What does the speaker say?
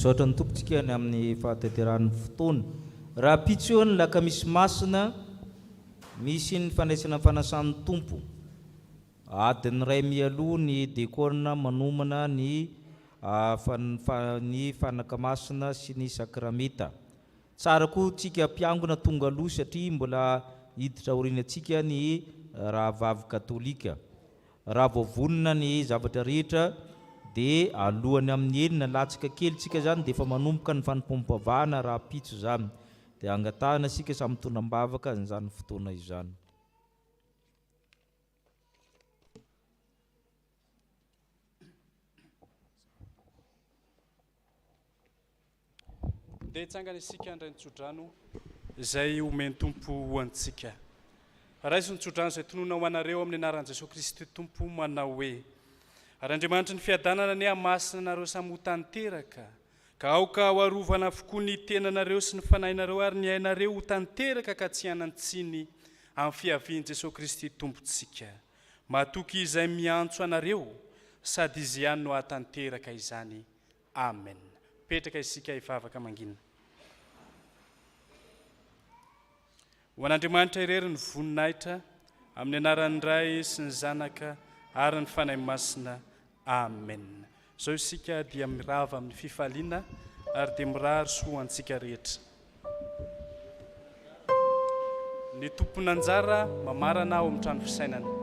misaotra ny tompontsika ny amin'ny fahateteran'ny fotoana. Raha pitsoany laka misy masina, misy ny fandraisana fanasan'ny tompo. Adiny ray mialoha ny dekôrna manomana ny fanaka masina sy ny sakrameta. Tsara koa tsika mpiangona tonga aloha satria mbola hiditra aorianantsika ny raha vavy katolika. Raha voavonina ny zavatra rehetra dia alohany amin'ny enina latsaka kely tsika zany dia efa manomboka ny fanompom-pavahana raha pitso zany. Dia angatahana sika samy tonam-bavaka n'izany fotoana izany. Dia hitsangana isika indray nitsodrano izay omeny tompo ho antsika. Raisy ny tsodrano izay tonona ho anareo amin'ny anaran'i Jesosy Kristy tompo manao hoe: ary Andriamanitra ny fiadanana ny hamasina anareo samy ho tanteraka, ka aoka ho arovana avokoa ny tenanareo sy ny fanahinareo ary ny ainareo ho tanteraka ka tsy hanantsiny amin'ny fiavian'i Jesosy Kristy tompontsika. Matoky izay miantso anareo sady izy ihany no hatanteraka izany. Amen. Petraka isika hivavaka mangina. Ho an'Andriamanitra irery ny voninahitra amin'ny anaran'ny Ray sy ny Zanaka ary ny fanahy masina. Amen. Zao isika dia mirava amin'ny fifaliana ary dia mirary soantsika rehetra. Ny tompon'anjara mamarana ao amin'ny trano fisainana.